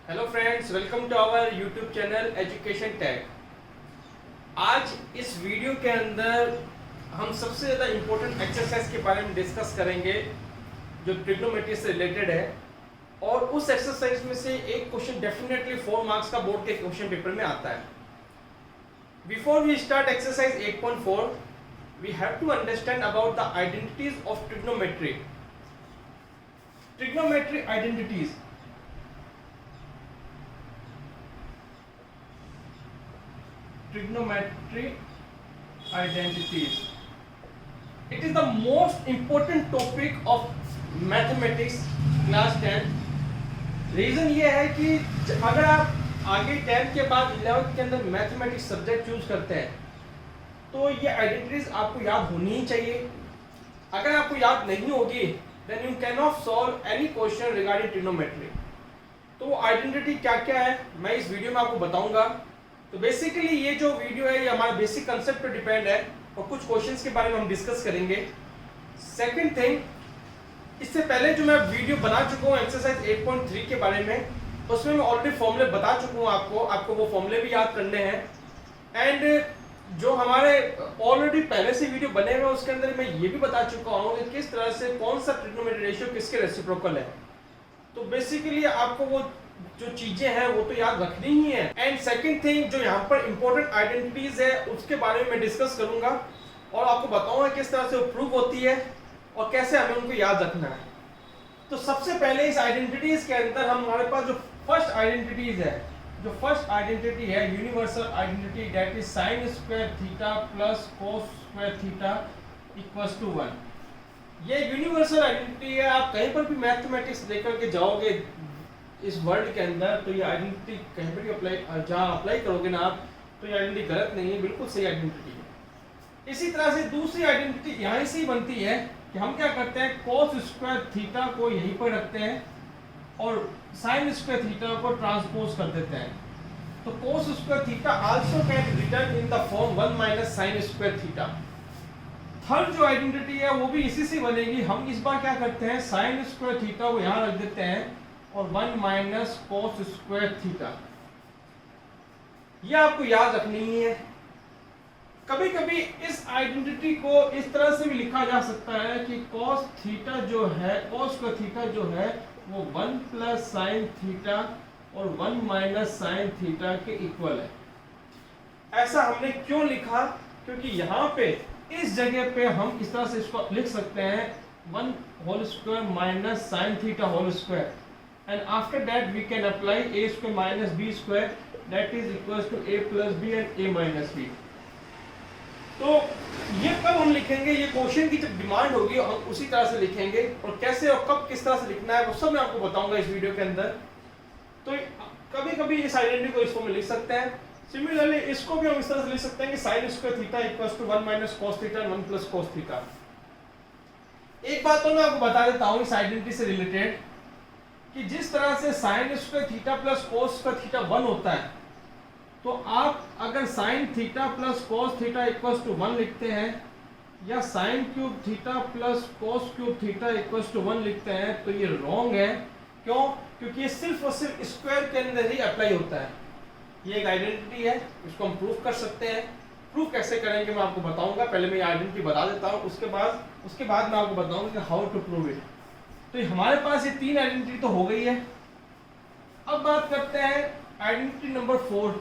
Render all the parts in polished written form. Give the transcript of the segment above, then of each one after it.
Hello friends, welcome to our YouTube channel Education Tech. आज इस video के अंदर हम सबसे ज़्यादा इम्पोर्टेंट एक्सरसाइज के बारे में डिस्कस करेंगे जो ट्रिग्नोमेट्री से रिलेटेड है। और उस एक्सरसाइज में से एक क्वेश्चन डेफिनेटली 4 मार्क्स का बोर्ड के क्वेश्चन पेपर में आता है। Before we start exercise 8.4 we have to understand about the identities of trigonometry. Trigonometry identities, trigonometry identities. It is the most important topic of mathematics class 10. Reason ये है कि अगर आप आगे 10 के बाद 11th के अंदर मैथमेटिक्स सब्जेक्ट चूज करते हैं तो ये आइडेंटिटीज आपको याद होनी ही चाहिए। अगर आपको याद नहीं होगी then you can not solve any question regarding trigonometry. तो आइडेंटिटी क्या क्या है मैं इस वीडियो में आपको बताऊंगा। तो बेसिकली ये जो वीडियो है ये हमारे बेसिक कंसेप्ट पर डिपेंड है और कुछ क्वेश्चंस के बारे में हम डिस्कस करेंगे। सेकंड थिंग, इससे पहले जो मैं वीडियो बना चुका हूँ एक्सरसाइज 8.3 के बारे में, उसमें मैं ऑलरेडी फॉर्मूले बता चुका हूँ आपको वो फॉर्मूले भी याद करने हैं। एंड जो हमारे ऑलरेडी पहले से वीडियो बने हुए उसके अंदर मैं ये भी बता चुका हूँ कि किस तरह से कौन सा ट्रिग्नोमेट्री रेशियो किसके रेसिप्रोकल है। तो बेसिकली आपको वो जो चीजें हैं वो तो याद रखनी ही है। एंड सेकंड थिंग, जो यहाँ पर इंपॉर्टेंट आइडेंटिटीज है उसके बारे में मैं डिस्कस करूंगा और आपको बताऊंगा किस तरह से वो प्रूव होती है और कैसे हमें उनको याद रखना है। तो सबसे पहले इस आइडेंटिटीज के अंदर हमारे पास जो फर्स्ट आइडेंटिटीज है, जो फर्स्ट आइडेंटिटी है universal identity, that is sine square theta plus cos square theta equals to 1। ये यूनिवर्सल आइडेंटिटी है। आप कहीं पर भी मैथमेटिक्स लेकर के जाओगे इस वर्ल्ड के अंदर तो ये आइडेंटिटी कहीं पर भी अप्लाई करोगे ना आप, तो ये आइडेंटिटी गलत नहीं है, बिल्कुल सही आइडेंटिटी है। इसी तरह से दूसरी आइडेंटिटी यहाँ से ही बनती है कि हम क्या करते हैं, कोस स्क्वायर थीटा को यहीं पर रखते हैं और साइन स्क्वायर थीटा को ट्रांसपोज कर देते हैं। तो कोस square theta also can return in the form 1 minus sign square theta. Third जो आइडेंटिटी है वो भी इसी से बनेगी। हम इस बार क्या करते हैं, साइन स्क्वायर थीटा को यहाँ रख देते हैं और 1 माइनस कोस स्क्वायर थीटा। ये आपको याद रखनी ही है। कभी कभी इस आइडेंटिटी को इस तरह से भी लिखा जा सकता है कि कोस थीटा जो है, कोस स्क्वायर थीटा जो है वो 1 प्लस साइन थीटा और 1 माइनस साइन थीटा के इक्वल है। ऐसा हमने क्यों लिखा, क्योंकि यहाँ पे इस जगह पे हम इस तरह से इसको लिख सकते हैं 1 whole square minus sine theta whole square, and after that we can apply a square minus b square that is equals to a plus b and a minus b। तो ये कब हम लिखेंगे, ये क्वेश्चन की जब डिमांड होगी हम उसी तरह से लिखेंगे और कैसे और कब किस तरह से लिखना है वो सब मैं आपको बताऊंगा इस वीडियो के अंदर। तो कभी कभी इस आइडेंटिटी को इस फॉर्म में लिख सकते हैं। सिमिलरली इसको भी हम इस तरह से लिख सकते हैं कि sin square theta equals to 1 minus cos theta and 1 plus cos theta. एक बात तो मैं आपको बता देता हूँ इस आइडेंटिटी से रिलेटेड कि जिस तरह से sine square theta plus cos square theta 1 होता है, तो आप अगर sine theta plus cos theta equals to 1 लिखते हैं या sine cube theta plus cos cube theta equals to 1 लिखते हैं तो ये रॉन्ग है। क्यों? क्योंकि ये सिर्फ और सिर्फ स्क्वायर के अंदर ही अप्लाई होता है। ये एक आइडेंटिटी है, इसको हम प्रूव कर सकते हैं। प्रूव कैसे करेंगे मैं आपको बताऊंगा। पहले मैं ये आइडेंटिटी बता देता हूँ, उसके बाद मैं आपको बताऊंगा कि हाउ टू प्रूव इट। तो हमारे पास ये 3 आइडेंटिटी तो हो गई है। अब बात करते हैं आइडेंटिटी नंबर 4।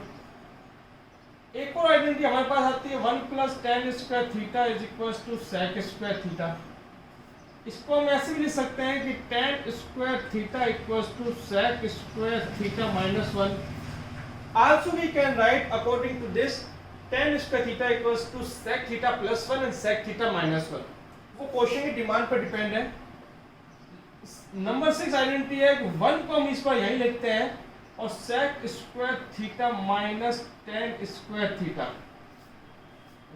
एक और आइडेंटिटी हमारे पास आती है 1 plus tan square theta is equals to sec square theta. इसको हम ऐसे भी लिख सकते हैं कि tan square theta equals to sec square theta minus 1। Also we can write according to this tan square theta equals to sec theta plus 1 and sec theta minus 1। वो question की डिमांड पर डिपेंड है। Number 6 identity है कि 1 को हम इस पर यही लिखते हैं और sec square theta minus tan square theta.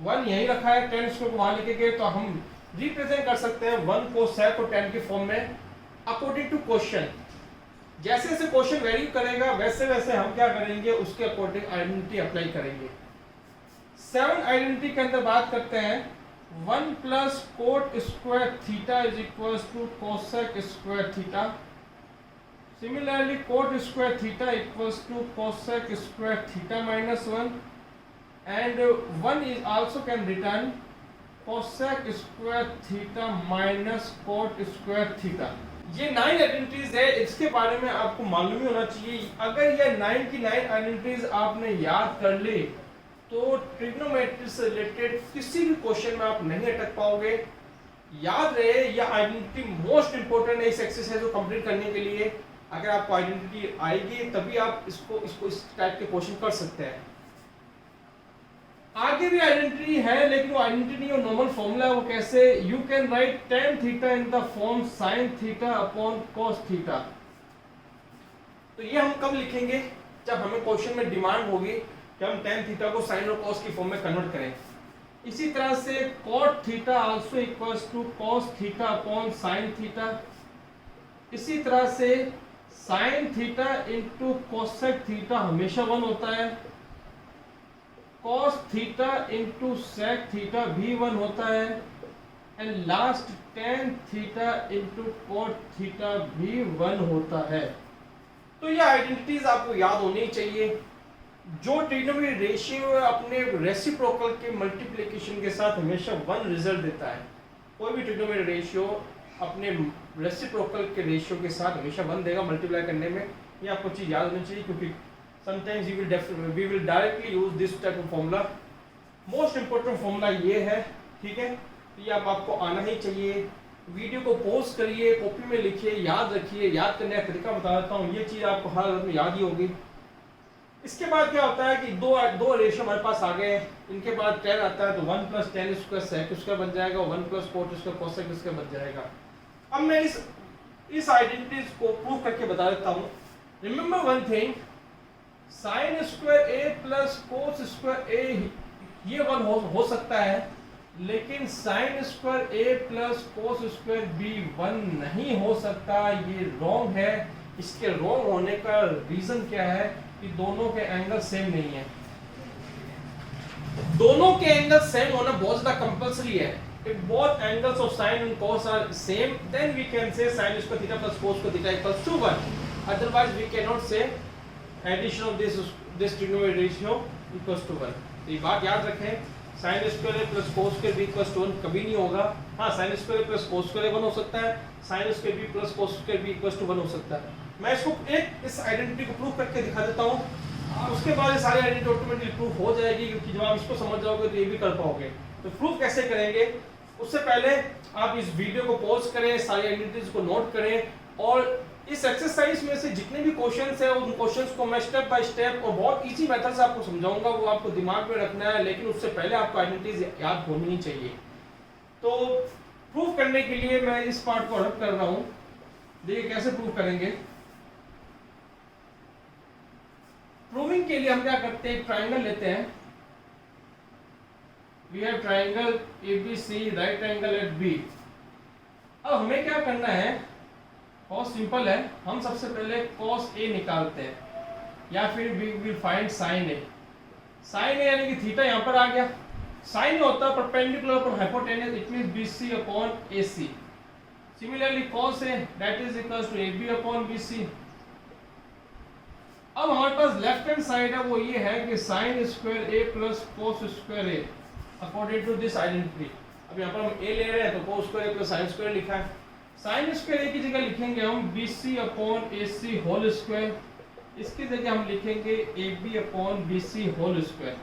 1 यही रखा है, टेन स्क्वायर को वहां लिखेंगे तो हम रिप्रेजेंट कर सकते हैं 1 को सेक और टेन के फॉर्म में अकॉर्डिंग टू क्वेश्चन। जैसे जैसे क्वेश्चन वेरी करेगा वैसे वैसे हम क्या करेंगे, उसके अकॉर्डिंग आइडेंटिटी अप्लाई करेंगे। 7 आइडेंटिटी के अंदर बात करते हैं 1 plus cot square theta is equals to cosec square theta. Similarly, cot square theta equals to cosec square theta minus 1, and 1 is also can return cosec square theta minus cot square theta. ये 9 identities है, इसके बारे में आपको मालूम ही होना चाहिए। अगर ये 9 की 9 आइडेंटिटीज आपने याद कर ली तो ट्रिग्नोमेट्री से रिलेटेड किसी भी क्वेश्चन में आप नहीं अटक पाओगे। याद रहे, यह आइडेंटिटी मोस्ट इंपोर्टेंट है इस एक्सरसाइज को कंप्लीट करने के लिए। अगर आपको आइडेंटिटी आएगी तभी आप इसको इस टाइप के क्वेश्चन कर सकते हैं। आगे भी आइडेंटिटी है, लेकिन वो आइडेंटिटी और नॉर्मल फॉर्मूला है। वो कैसे? You can right tan theta in the form sin theta upon cos theta. तो ये हम कब लिखेंगे? जब हमें क्वेश्चन में डिमांड होगी कि हम tan थीटा को sin और cos की फॉर्म में कन्वर्ट करें। इसी तरह से cot theta also equals to cos theta upon sin theta. इसी तरह से sin theta into cosec theta हमेशा 1 होता है। cos theta into sec theta भी 1 होता है। And last tan theta into cot theta भी 1 होता है। तो ये आइडेंटिटीज आपको याद होनी चाहिए। जो ट्रिग्नोमेट्री रेशियो अपने रेसिप्रोकल के मल्टीप्लिकेशन के साथ हमेशा 1 रिजल्ट देता है। कोई भी ट्रिग्नोमेट्री रेशियो अपने रेसिप्रोकल के रेशियो के साथ हमेशा 1 देगा मल्टीप्लाई करने में। ये आपको चीज़ याद होनी चाहिए, क्योंकि sometimes we will directly use this type of formula। Most important formula ये है, ठीक है। ये आपको आना ही चाहिए। वीडियो को पॉज करिए, कॉपी में लिखिए, याद रखिए। याद करने का तरीका बता देता हूँ, ये चीज़ आपको हर हालत में याद ही होगी। इसके बाद क्या होता है कि दो रेशियो हमारे पास आ गए। इनके बाद tan आता है तो 1 plus tan square sec square बन जाएगा, 1 plus cot square cosec square बन जाएगा। अब मैं इस आइडेंटिटीज को प्रूव करके बता देता हूँ। Remember one thing, sine square A plus cos square A ये 1 हो सकता है, लेकिन sine square A plus cos square B 1 नहीं हो सकता। ये रॉन्ग है। इसके रॉन्ग होने का रीजन क्या है कि दोनों के एंगल सेम नहीं है। दोनों के एंगल सेम होना बहुत ज्यादा कंपल्सरी है। If both angles of sine and cos are same, then we can say sin square theta plus cos square theta equals to 1. Otherwise, we cannot say addition of this trigonometric ratio equals to 1. तो ये बात याद रखें, sin square a plus cos square b equals to 1 कभी नहीं होगा। हाँ, sin square a plus cos square 1 हो सकता है, sin square b plus cos square b equals to 1 हो सकता है। मैं इसको इस आइडेंटिटी को प्रूव करके दिखा देता हूँ। उसके बाद ये सारी आइडेंटिटी ऑटोमेटिकली प्रूव हो जाएगी, क्योंकि जब आप इसको समझ जाओगे तो ये भी कर पाओगे। तो प्रूव कैसे करेंगे, उससे पहले आप इस वीडियो को पॉज करें, सारी आइडेंटिटीज को नोट करें, और इस एक्सरसाइज में से जितने भी क्वेश्चंस हैं उन क्वेश्चंस को मैं स्टेप बाय स्टेप और बहुत इजी मेथड से आपको समझाऊंगा। वो आपको दिमाग में रखना है, लेकिन उससे पहले आपको आइडेंटिटीज याद होनी ही चाहिए। तो प्रूव करने के लिए मैं इस पार्ट को अलग कर रहा हूँ। देखिए कैसे प्रूव करेंगे। प्रूविंग के लिए हम क्या करते हैं, ट्राइंगल लेते हैं। We have triangle ABC, right angle at B। अब हमें क्या करना है, बहुत सिंपल है। हम सबसे पहले cos A निकालते हैं, या फिर we will find sin A। sin A यानी कि थीटा यहाँ पर आ गया। sin A होता है perpendicular upon hypotenuse, it means BC upon AC। Similarly cos A that is equals to AB upon BC। अब हमारे पास लेफ्ट हैंड साइड है, वो ये है कि sin square A plus cos square A according to this identity. अब यहाँ पर हम a ले रहे हैं तो cos square plus sin square लिखा है। sin स्क्वायर a की जगह लिखेंगे हम BC upon AC whole square. इसकी जगह हम लिखेंगे AB upon BC whole square.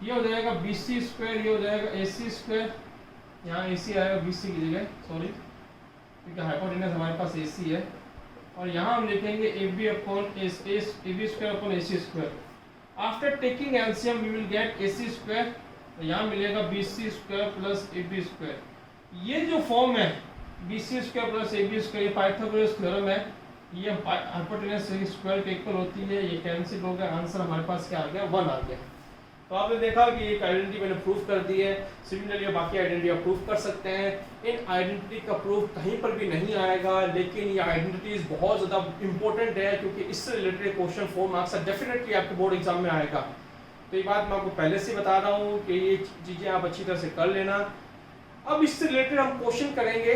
ये हो जाएगा BC स्क्वायर, ये हो जाएगा AC स्क्वायर। यहाँ AC आएगा BC की जगह, सॉरी, क्योंकि हाइपोटेन्यूज हमारे पास AC है। और यहाँ हम लिखेंगे AB upon AB square upon AC square. After taking LCM we will get AC square. तो यहाँ मिलेगा BC square plus AB square. ये जो फॉर्म है BC square plus AB square, ये पाइथागोरस थ्योरम है। ये हाइपोटेन्यूज स्क्वायर के इक्वल होती है। ये कैंसिल हो गया, आंसर हमारे पास क्या आ गया, 1 आ गया। तो आपने देखा कि एक आइडेंटिटी मैंने प्रूफ कर दी है। सिमिलरली बाकी आइडेंटिटी आप प्रूफ कर सकते हैं। इन आइडेंटिटी का प्रूफ कहीं पर भी नहीं आएगा, लेकिन ये आइडेंटिटीज बहुत ज़्यादा इंपॉर्टेंट है, क्योंकि इससे रिलेटेड क्वेश्चन 4 मार्क्स का डेफिनेटली आपके बोर्ड एग्जाम में आएगा। तो ये बात मैं आपको पहले से बता रहा हूँ कि ये चीज़ें आप अच्छी तरह से कर लेना। अब इससे रिलेटेड हम क्वेश्चन करेंगे,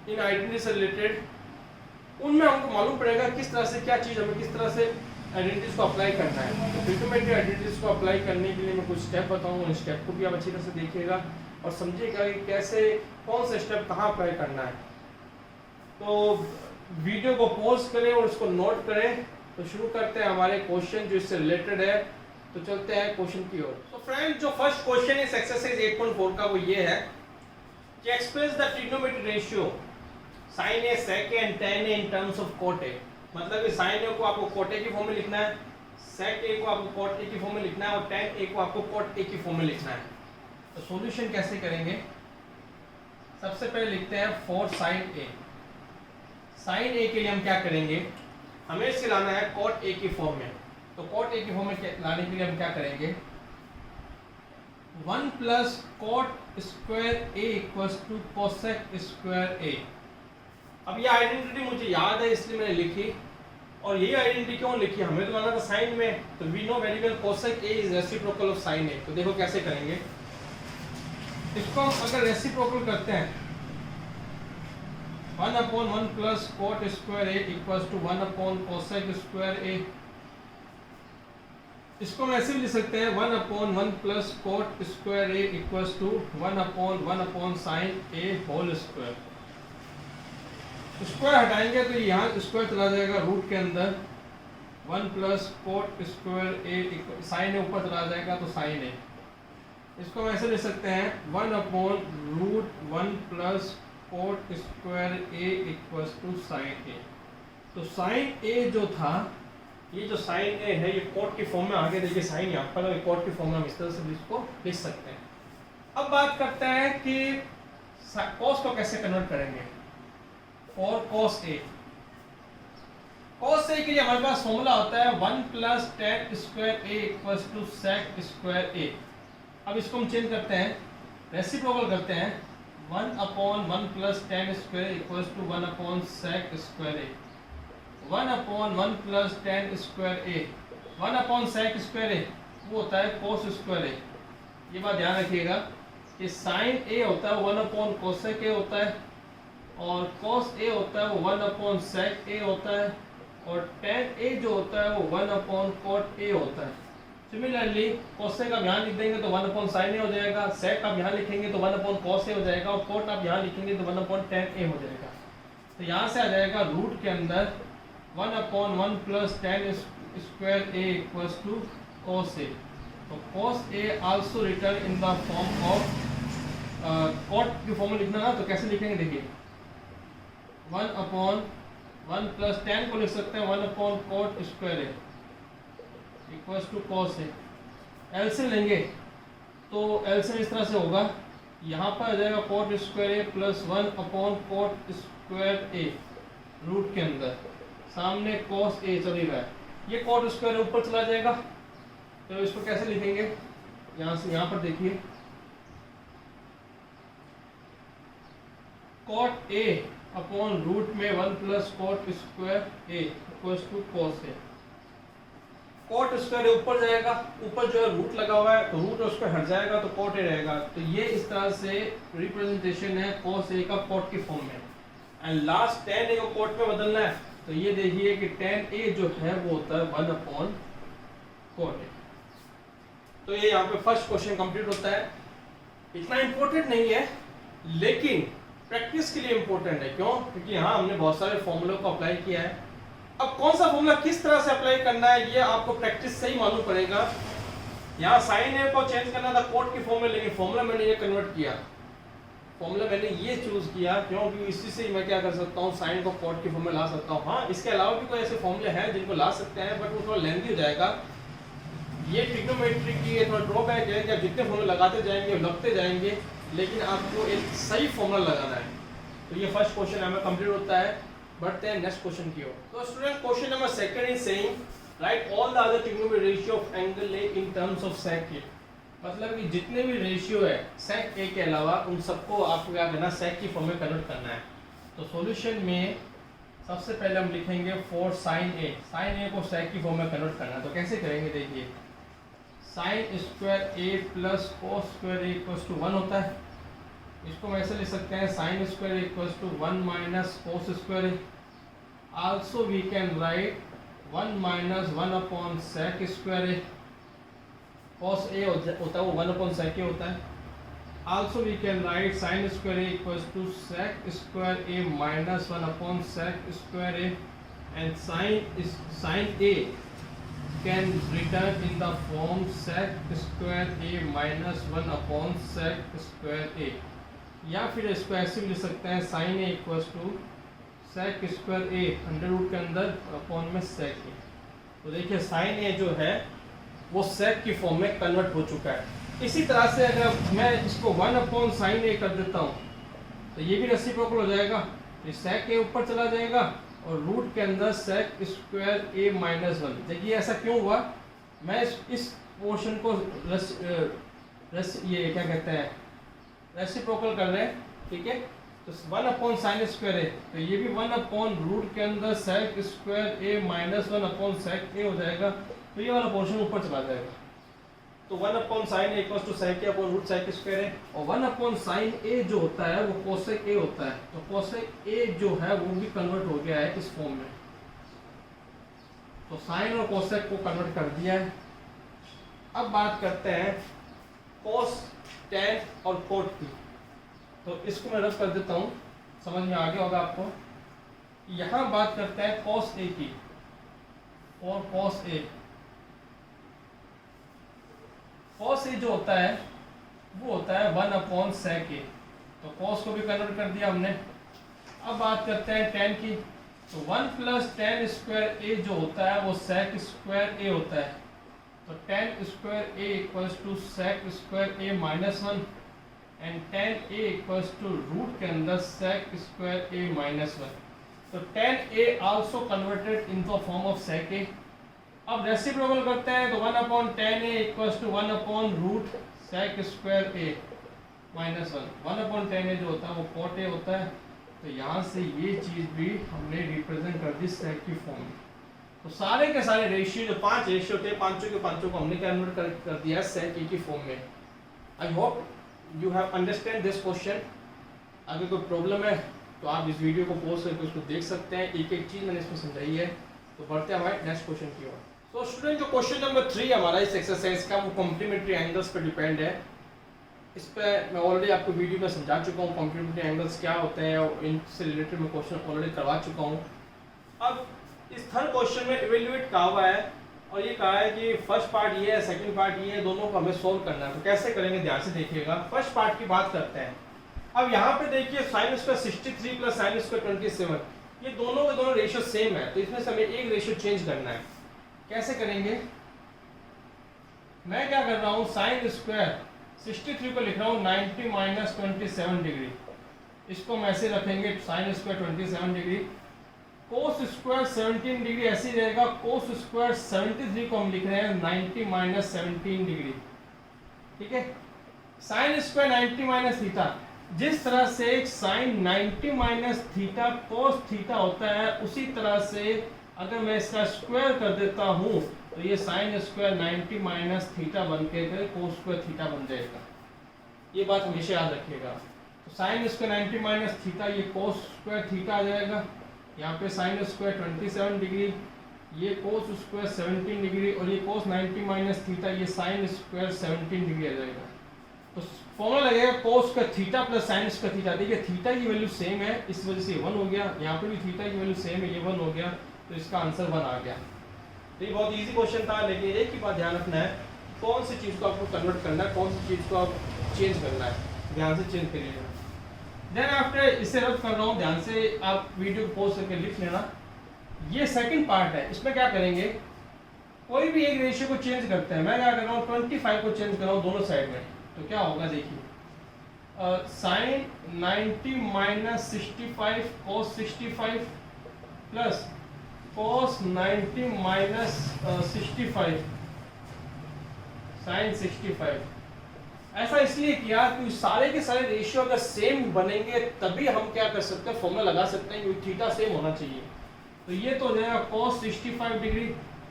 इन आइडेंटिटी से रिलेटेड। उनमें हमको मालूम पड़ेगा किस तरह से क्या चीज़ हमें किस तरह से आइडेंटिटीज को अप्लाई करना है। तो ट्रिग्नोमेट्री आइडेंटिटीज को अप्लाई करने के लिए मैं कुछ स्टेप बताऊंगा, उन स्टेप को भी आप अच्छी तरह से देखिएगा और समझिएगा कि कैसे कौन सा स्टेप कहाँ अप्लाई करना है। तो वीडियो को पॉज करें और उसको नोट करें। तो शुरू करते हैं हमारे क्वेश्चन जो इससे रिलेटेड है। तो चलते हैं क्वेश्चन की ओर। तो फ्रेंड जो फर्स्ट क्वेश्चन है इस एक्सरसाइज 8.4 का वो ये है कि express the trigonometry ratio sin a sec a and tan a in terms of cot a। मतलब कि sin a को आपको cot a की फॉर्म में लिखना है, sec a को आपको cot a की फॉर्म में लिखना है और tan a को आपको cot a की फॉर्म में लिखना है। तो सॉल्यूशन कैसे करेंगे? सबसे पहले लिखते हैं for sin a। sin a के लिए हम क्या करेंगे? हमें इसे लाना है cot a की फॉर्म में। तो cot a की फॉर्म में लाने के लिए हम क्या करेंगे? 1 plus cot square a equals to cosec square a। अब ये आइडेंटिटी मुझे याद है इसलिए मैंने लिखी। और ये आइडेंटिटी क्यों लिखी? हमें तो लाना था साइन में। तो we know very well cosec a is reciprocal of sin a। तो देखो कैसे करेंगे इसको। हम अगर रेसिप्रोकल करते हैं 1/1 plus cot square a equals to 1 cosec square a। इसको हम ऐसे भी लिख सकते हैं 1/1 plus cot square a equals to 1/1 sin a whole square. Square हटाएंगे तो यहाँ स्क्वायर चला जाएगा रूट के अंदर। 1 plus cot square a sin a ऊपर चला जाएगा तो sin a। इसको हम ऐसे लिख सकते हैं 1/√1 plus cot square a equals to sin a। तो sin a जो था, ये जो sin a है ये cot की फॉर्म में आ गया। देखिए sin यहाँ पर cot की फॉर्म में हम इस तरह से इसको लिख सकते हैं। अब बात करते हैं कि cos को कैसे कन्वर्ट करेंगे। और cos a के लिए हमारे पास फॉर्मूला होता है 1 plus tan square a equals to sec square a। अब इसको हम चेंज करते हैं, रेसिप्रोकल करते हैं। 1/1 plus tan square equals to 1 sec square a। 1/1 plus tan square a 1 sec square a वो होता है cos स्क्वायर a। ये बात ध्यान रखिएगा कि sin a होता है 1 cosec a होता है और cos a होता है वो 1 sec a होता है और tan a जो होता है वो 1 cot a होता है। सिमिलरली cosec का यहाँ लिख देंगे तो 1 sin a हो जाएगा, sec आप यहाँ लिखेंगे तो 1 cos a हो जाएगा और cot आप यहाँ लिखेंगे तो 1 tan a हो जाएगा। तो यहाँ से आ जाएगा रूट के अंदर 1/1 plus tan square a equals to cos a। तो cos a also written in the form of cot की फॉर्म में लिखना ना, तो कैसे लिखेंगे देखिए 1/1 प्लस tan को लिख सकते हैं 1 cot square a equals to cos a। LCM लेंगे तो एलसीएम इस तरह से होगा, यहाँ पर आ जाएगा cot square a plus 1 cot square a root के अंदर, सामने cos a चली रहा है, ये cot स्क्वायर ऊपर चला जाएगा। तो इसको कैसे लिखेंगे, यहाँ से यहाँ पर देखिए cot a अपॉन रूट में 1 plus cot square a equals to cos a। cot square ऊपर जाएगा, ऊपर जो है रूट लगा हुआ है तो रूट उसको हट जाएगा तो cot a रहेगा। तो ये इस तरह से रिप्रेजेंटेशन है cos a का cot की फॉर्म में। एंड लास्ट tan a को cot में बदलना है तो ये देखिए कि tan a जो है वो होता है 1 cot a। तो ये यहाँ पे फर्स्ट क्वेश्चन कंप्लीट होता है। इतना इंपॉर्टेंट नहीं है लेकिन प्रैक्टिस के लिए इंपॉर्टेंट है। क्यों? क्योंकि यहाँ हमने बहुत सारे फॉर्मूलों को अप्लाई किया है। अब कौन सा फॉर्मूला किस तरह से अप्लाई करना है ये आपको प्रैक्टिस से ही मालूम पड़ेगा। यहाँ साइन ए को चेंज करना था कोट की फॉर्म में, लेकिन फॉर्मूला मैंने ये कन्वर्ट किया, फॉर्मूला मैंने ये चूज किया क्योंकि इसी से मैं क्या कर सकता हूँ, साइन को कोट की फॉर्म में ला सकता हूँ। हाँ, इसके अलावा भी कोई ऐसे फॉर्मूले हैं जिनको ला सकते हैं बट वो थोड़ा लेंथी हो जाएगा। ये ट्रिग्नोमेट्री की थोड़ा ड्रॉबैक है कि आप जितने फॉर्मूले लगाते जाएंगे लगते जाएंगे, लेकिन आपको एक सही फॉर्मूला लगाना है। तो ये फर्स्ट क्वेश्चन हमें कंप्लीट होता है। बढ़ते हैं नेक्स्ट क्वेश्चन की ओर। तो student question number second is saying right all the other trigonometry ratio of angle A in terms of sec a। मतलब कि जितने भी रेशियो है sec a के अलावा उन सबको आपको क्या करना, sec की फॉर्म में कन्वर्ट करना है। तो सॉल्यूशन में सबसे पहले हम लिखेंगे फॉर sin a को sec की फॉर्म में कन्वर्ट करना है। तो कैसे करेंगे देखिए, sin square a plus cos square a equals to 1 होता है। इसको हम ऐसे लिख सकते हैं sin square equals to 1 minus cos square a। Also we can write 1 minus 1 upon sec square A, cos A होता है वो 1 अपॉन सेक ए होता है। Also we can write sine square A equals to sec square A minus 1 upon sec square A, and sine A can return in the form sec square a minus 1 upon sec square a, या फिर इसको ऐसे भी लिख सकते हैं sin a equals to sec square a under root के अंदर अपॉन में sec a। तो देखिए sin a जो है वो sec की फॉर्म में कन्वर्ट हो चुका है। इसी तरह से अगर मैं इसको 1 अपॉन sin a कर देता हूँ तो ये भी रेसिप्रोकल हो जाएगा, ये sec a ऊपर चला जाएगा और रूट के अंदर सेक स्क्वायर ए माइनस 1। देखिए ऐसा क्यों हुआ, मैं इस पोर्शन को ये क्या कहते हैं रेसिप्रोकल कर रहे हैं, ठीक है। तो 1 अपॉन साइन स्क्वायर ए, तो ये भी 1 अपॉन रूट के अंदर sec square A minus 1 upon sec ए हो जाएगा, तो ये वाला पोर्शन ऊपर चला जाएगा। तो 1 upon sine A equals to sec A upon root sec square A, और 1 अपॉन साइन ए जो होता है वो कोसेक ए होता है। तो कोसेक ए जो है वो भी कन्वर्ट हो गया है इस फॉर्म में। तो साइन और कोसेक को कन्वर्ट कर दिया है। अब बात करते हैं कोस, टेन और कोट की। तो इसको मैं रब कर देता हूँ, समझ में आ गया होगा आपको। यहाँ बात करते हैं कोस ए की, और कोस ए, कॉस ए जो होता है वो होता है 1 अपॉन सेक ए। तो कॉस को भी कन्वर्ट कर दिया हमने। अब बात करते हैं टेन की। तो 1 प्लस टेन स्क्वायर ए जो होता है वो सेक स्क्वायर ए होता है। तो tan square A equals to sec square A minus 1, and tan A equals to root के अंदर सेक स्क्वायर ए माइनस 1। तो tan A also converted in the form of sec A. अब रेसिप्रोकल करते हैं तो 1 upon tan A equals to 1 upon root sec square A minus 1। 1 upon tan A जो होता है वो कॉट ए होता है। तो यहाँ से ये चीज़ भी हमने रिप्रेजेंट कर दी सेक की फॉर्म में। तो सारे के सारे रेशियो जो 5 रेशियो थे, पांचों के पांचों को हमने कन्वर्ट कर दिया सेक ए की फॉर्म में। I hope you have understand this question. अगर कोई प्रॉब्लम है तो आप इस वीडियो को पॉज करके उसको देख सकते हैं। एक एक चीज़ मैंने इसमें समझाई है। तो बढ़ते हैं हमारे नेक्स्ट क्वेश्चन की ओर। तो स्टूडेंट जो क्वेश्चन नंबर 3 हमारा इस एक्सरसाइज का वो कॉम्प्लीमेंट्री एंगल्स पर डिपेंड है। इस पर मैं ऑलरेडी आपको वीडियो में समझा चुका हूँ कॉम्प्लीमेंट्री एंगल्स क्या होते हैं, और इनसे रिलेटेड मैं क्वेश्चन ऑलरेडी करवा चुका हूँ। अब इस थर्ड क्वेश्चन में इवेल्युएट कहा हुआ है, और ये कहा है कि फर्स्ट पार्ट ये है, सेकंड पार्ट ये है, दोनों को हमें सोल्व करना है। तो कैसे करेंगे ध्यान से देखिएगा। फर्स्ट पार्ट की बात करते हैं। अब यहाँ पे देखिए sine square 63 plus sine square 27, ये दोनों के दोनों रेशियो सेम है। तो इसमें से हमें एक रेशियो चेंज करना है। कैसे करेंगे, मैं क्या कर रहा हूँ, साइन स्क्वायर 63 को लिख रहा हूँ 90 माइनस 27 डिग्री। इसको हम ऐसे रखेंगे sine square 27 degree. Cos square 17 degree ऐसे ही रहेगा। कोस स्क्वायर 73 को हम लिख रहे हैं 90 माइनस 17 डिग्री, ठीक है। साइन स्क्वायर 90 माइनस थीटा, जिस तरह से sine 90 minus theta cos theta होता है, उसी तरह से अगर मैं इसका स्क्वायर कर देता हूँ तो ये साइन स्क्वायर 90 माइनस थीटा बन के कोस स्क्वायर थीटा बन जाएगा। ये बात हमेशा याद रखिएगा। तो साइन स्क्वायर 90 माइनस थीटा, ये कोस स्क्वायर थीटा आ जाएगा। यहाँ पे साइन स्क्वायर 27 डिग्री, ये कोस स्क्वायर 17 डिग्री, और ये कोस 90 माइनस थीटा, ये साइन स्क्वायर 17 डिग्री आ जाएगा। तो फॉर्मूला लगेगा कोस का theta plus sign square theta. देखिए थीटा की वैल्यू सेम है, इस वजह से 1 हो गया। यहाँ पे भी थीटा की वैल्यू सेम है, ये 1 हो गया। तो इसका आंसर 1 आ गया। तो ये बहुत इजी क्वेश्चन था, लेकिन एक ही बात ध्यान रखना है, कौन सी चीज़ को आपको कन्वर्ट करना है, कौन सी चीज़ को आप चेंज करना है। ध्यान से चेंज करिएगा। देन आफ्टर इसे रब कर रहा हूँ, ध्यान से आप वीडियो को पॉज करके लिख लेना। ये सेकंड पार्ट है। इसमें क्या करेंगे, कोई भी एक रेशियो को चेंज करते हैं। मैं क्या कर रहा हूँ, 25 को चेंज कर रहा हूँ दोनों साइड में। तो क्या होगा देखिए, साइन 90 माइनस 65 कोस 65 प्लस कोस 90 माइनस 65 साइन 65। ऐसा इसलिए किया कि सारे के सारे रेशियो अगर सेम बनेंगे तभी हम क्या कर सकते हैं, फॉर्मूला लगा सकते हैं कि थीटा सेम होना चाहिए। तो ये तो हो जाएगा कोस 65 डिग्री,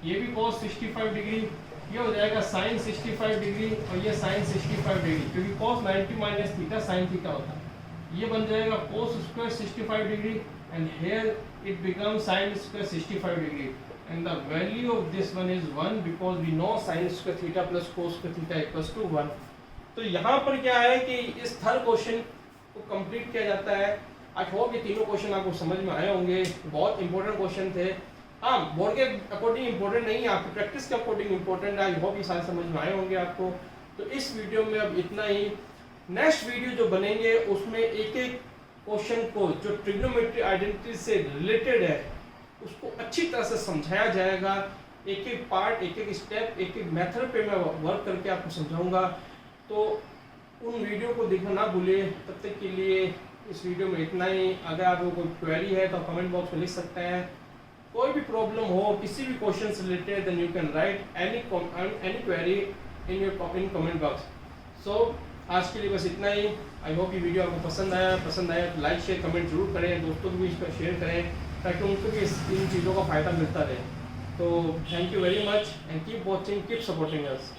ये भी कोस 65 डिग्री, ये हो जाएगा साइन 65 डिग्री, और ये साइन 65 डिग्री, क्योंकि कोस 90 माइनस थीटा साइन थीटा होता है। ये बन जाएगा cos square 65 degree, and here it becomes sin square 65 degree, and the value of this one is 1 because we know sin square theta plus cos square theta equals to 1. तो यहाँ पर क्या है कि इस थर्ड क्वेश्चन को complete किया जाता है. आई होप ये तीनों क्वेश्चन आपको समझ में आए होंगे. बहुत इंपॉर्टेंट क्वेश्चन थे. हाँ, बोर्ड के अकॉर्डिंग इंपॉर्टेंट नहीं है, आपकी प्रैक्टिस के अकॉर्डिंग इंपॉर्टेंट है. आई होप ये सारे समझ में आए होंगे आपको. तो इस वीडियो में अब इतना ही. नेक्स्ट वीडियो जो बनेंगे उसमें एक एक क्वेश्चन को जो ट्रिग्नोमेट्री आइडेंटिटी से रिलेटेड है उसको अच्छी तरह से समझाया जाएगा. एक एक पार्ट, एक एक स्टेप, एक एक मेथड पे मैं वर्क करके आपको समझाऊंगा. तो उन वीडियो को देखना ना भूलिए. तब तक के लिए इस वीडियो में इतना ही. अगर आपको कोई क्वेरी है तो कमेंट बॉक्स में लिख सकते हैं. कोई भी प्रॉब्लम हो किसी भी क्वेश्चन से related, then you can write any query in comment box. So आज के लिए बस इतना ही. आई होप ये वीडियो आपको पसंद आया तो लाइक शेयर कमेंट जरूर करें. दोस्तों को भी इसका शेयर करें ताकि उनको भी इन चीज़ों का फ़ायदा मिलता रहे. तो thank you very much and keep watching, keep supporting us.